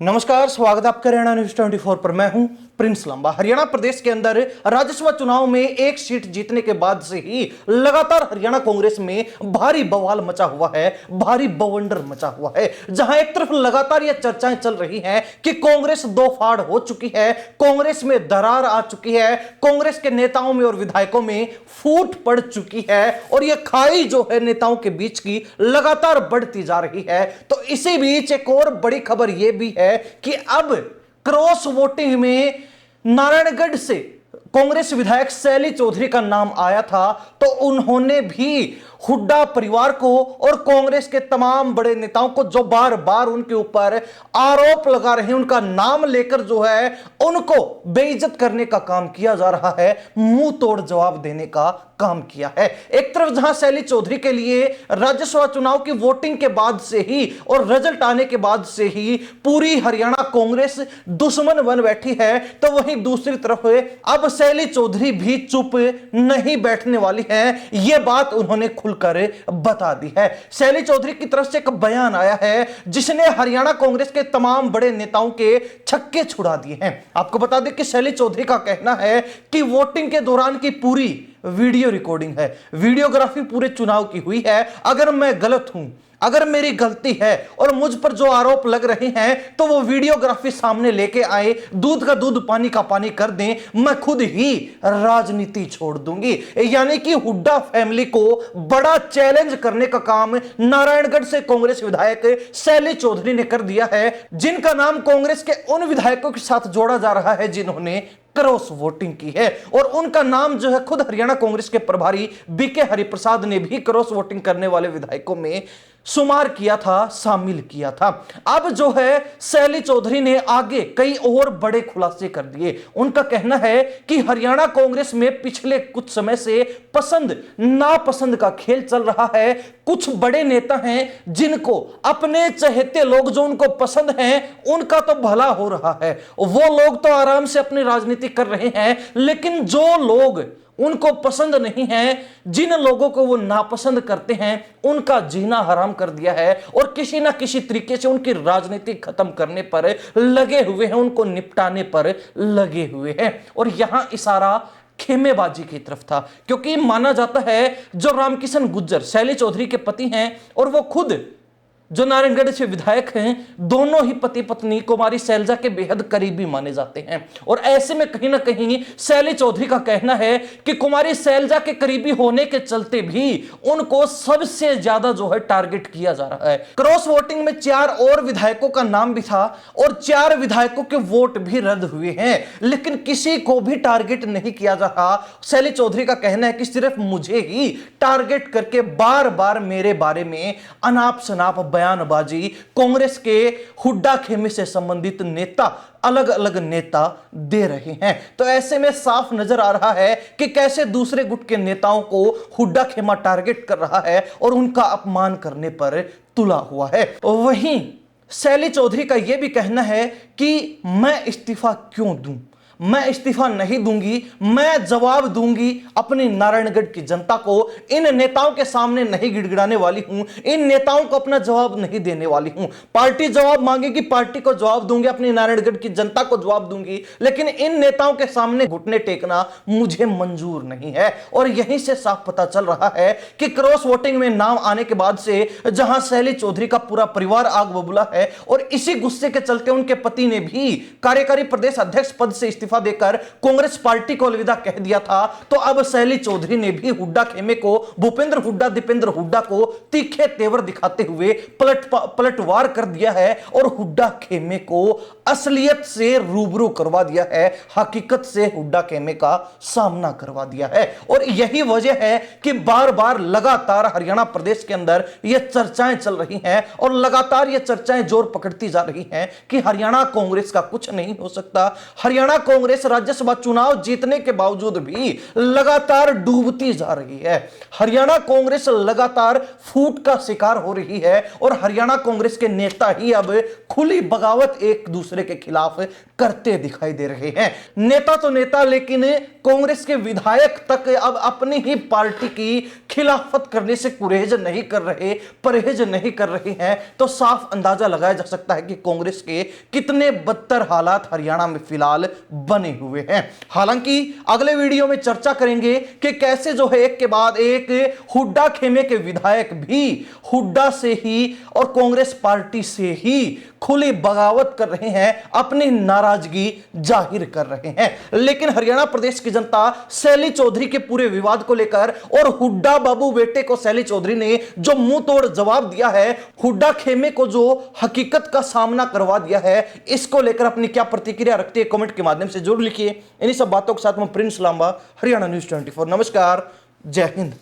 नमस्कार, स्वागत है आपका हरियाणा न्यूज 24 पर। मैं हूं प्रिंस लंबा। हरियाणा प्रदेश के अंदर राज्यसभा चुनाव में एक सीट जीतने के बाद से ही लगातार हरियाणा कांग्रेस में भारी बवाल मचा हुआ है, भारी बवंडर मचा हुआ है। जहां एक तरफ लगातार यह चर्चाएं चल रही हैं कि कांग्रेस दो फाड़ हो चुकी है, कांग्रेस में दरार आ चुकी है, कांग्रेस के नेताओं में और विधायकों में फूट पड़ चुकी है और यह खाई जो है नेताओं के बीच की लगातार बढ़ती जा रही है। तो इसी बीच एक और बड़ी खबर यह भी है कि अब क्रॉस वोटिंग में नारायणगढ़ से कांग्रेस विधायक शैली चौधरी का नाम आया था, तो उन्होंने भी हुड्डा परिवार को और कांग्रेस के तमाम बड़े नेताओं को जो बार बार उनके ऊपर आरोप लगा रहे हैं, उनका नाम लेकर जो है उनको बेइज्जत करने का काम किया जा रहा है, मुंह तोड़ जवाब देने का काम किया है। एक तरफ जहां शैली चौधरी के लिए राज्यसभा चुनाव की वोटिंग के बाद से ही और रिजल्ट आने के बाद से ही पूरी हरियाणा कांग्रेस दुश्मन बन बैठी है, तो वहीं दूसरी तरफ अब शैली चौधरी भी चुप नहीं बैठने वाली है। यह बात उन्होंने खुलकर बता दी है। शैली चौधरी की तरफ से एक बयान आया है जिसने हरियाणा कांग्रेस के तमाम बड़े नेताओं के छक्के छुड़ा दिए हैं। आपको बता दें कि शैली चौधरी का कहना है कि वोटिंग के दौरान की पूरी वीडियो रिकॉर्डिंग है, वीडियोग्राफी पूरे चुनाव की हुई है। अगर मैं गलत हूं, अगर मेरी गलती है और मुझ पर जो आरोप लग रहे हैं, तो वो वीडियोग्राफी सामने लेके आए, दूध का दूध पानी का पानी कर दें, मैं खुद ही राजनीति छोड़ दूंगी। यानी कि हुड्डा फैमिली को बड़ा चैलेंज करने का काम नारायणगढ़ से कांग्रेस विधायक शैली चौधरी ने कर दिया है, जिनका नाम कांग्रेस के उन विधायकों के साथ जोड़ा जा रहा है जिन्होंने क्रॉस वोटिंग की है। और उनका नाम जो है खुद हरियाणा कांग्रेस के प्रभारी बीके हरिप्रसाद ने भी क्रॉस वोटिंग करने वाले विधायकों में शुमार किया था, शामिल किया था। अब जो है शैली चौधरी ने आगे कई और बड़े खुलासे कर दिए। उनका कहना है कि हरियाणा कांग्रेस में पिछले कुछ समय से पसंद नापसंद का खेल चल रहा है। कुछ बड़े नेता हैं जिनको अपने चहेते लोग जो उनको पसंद हैं, उनका तो भला हो रहा है, वो लोग तो आराम से अपनी राजनीति कर रहे हैं, लेकिन जो लोग उनको पसंद नहीं है, जिन लोगों को वो नापसंद करते हैं, उनका जीना हराम कर दिया है और किसी ना किसी तरीके से उनकी राजनीति खत्म करने पर लगे हुए हैं, उनको निपटाने पर लगे हुए हैं। और यहां इशारा खेमेबाजी की तरफ था, क्योंकि माना जाता है जो रामकिशन गुज्जर शैली चौधरी के पति हैं और वो खुद जो नारायणगढ़ से विधायक हैं, दोनों ही पति पत्नी कुमारी शैलजा के बेहद करीबी माने जाते हैं। और ऐसे में कहीं ना कहीं शैली चौधरी का कहना है कि कुमारी शैलजा के करीबी होने के चलते भी उनको सबसे ज्यादा जो है टारगेट किया जा रहा है। क्रॉस वोटिंग में 4 और विधायकों का नाम भी था और 4 विधायकों के वोट भी रद्द हुए हैं, लेकिन किसी को भी टारगेट नहीं किया जा रहा। शैली चौधरी का कहना है कि सिर्फ मुझे ही टारगेट करके बार बार मेरे बारे में अनाप शनाप बयानबाजी कांग्रेस के हुड्डा खेमे से संबंधित नेता, अलग अलग नेता दे रहे हैं। तो ऐसे में साफ नजर आ रहा है कि कैसे दूसरे गुट के नेताओं को हुड्डा खेमा टारगेट कर रहा है और उनका अपमान करने पर तुला हुआ है। वहीं शैली चौधरी का यह भी कहना है कि मैं इस्तीफा क्यों दूं, मैं इस्तीफा नहीं दूंगी, मैं जवाब दूंगी अपनी नारायणगढ़ की जनता को। इन नेताओं के सामने नहीं गिड़गिड़ाने वाली हूं, इन नेताओं को अपना जवाब नहीं देने वाली हूं। पार्टी जवाब मांगेगी, पार्टी को जवाब दूंगी, अपनी नारायणगढ़ की जनता को जवाब दूंगी, लेकिन इन नेताओं के सामने घुटने टेकना मुझे मंजूर नहीं है। और यहीं से साफ पता चल रहा है कि क्रॉस वोटिंग में नाम आने के बाद से जहां शैली चौधरी का पूरा परिवार आग बबूला है और इसी गुस्से के चलते उनके पति ने भी कार्यकारी प्रदेश अध्यक्ष पद से इस्तीफा देकर कांग्रेस पार्टी को अलविदा कह दिया था, तो अब शैली चौधरी ने भी हुड्डा खेमे को, भूपेंद्र हुड्डा, दीपेंद्र हुड्डा को तीखे तेवर दिखाते हुए पलटवार कर दिया है और हुड्डा खेमे को असलियत से रूबरू करवा दिया है, हकीकत से हुड्डा खेमे का सामना करवा दिया है। और यही वजह है कि बार बार लगातार हरियाणा प्रदेश के अंदर यह चर्चाएं चल रही हैं और लगातार यह चर्चाएं जोर पकड़ती जा रही हैं कि हरियाणा कांग्रेस का कुछ नहीं हो सकता, हरियाणा कांग्रेस राज्यसभा चुनाव जीतने के बावजूद भी लगातार डूबती जा रही है। हरियाणा कांग्रेस लगातार फूट का शिकार हो रही है और हरियाणा कांग्रेस के नेता ही अब खुली बगावत एक दूसरे के खिलाफ करते दिखाई दे रहे हैं। नेता तो नेता, लेकिन कांग्रेस के विधायक तक अब अपनी ही पार्टी की खिलाफत करने से परहेज नहीं कर रहे हैं। तो साफ अंदाजा लगाया जा सकता है कि कांग्रेस के कितने बदतर हालात हरियाणा में फिलहाल बने हुए हैं। हालांकि अगले वीडियो में चर्चा करेंगे कि कैसे जो है एक के बाद एक हुड्डा खेमे के विधायक भी हुड्डा से ही और कांग्रेस पार्टी से ही खुली बगावत कर रहे हैं, अपनी नाराजगी जाहिर कर रहे हैं। लेकिन हरियाणा प्रदेश की जनता शैली चौधरी के पूरे विवाद को लेकर और हुड्डा बाबू बेटे को शैली चौधरी ने जो मुंह तोड़ जवाब दिया है, हुड्डा खेमे को जो हकीकत का सामना करवा दिया है, इसको लेकर अपनी क्या प्रतिक्रिया रखती है कमेंट के माध्यम से जरूर लिखिए। इन्हीं सब बातों के साथ मैं प्रिंस लांबा, हरियाणा न्यूज़ 24। नमस्कार, जय हिंद।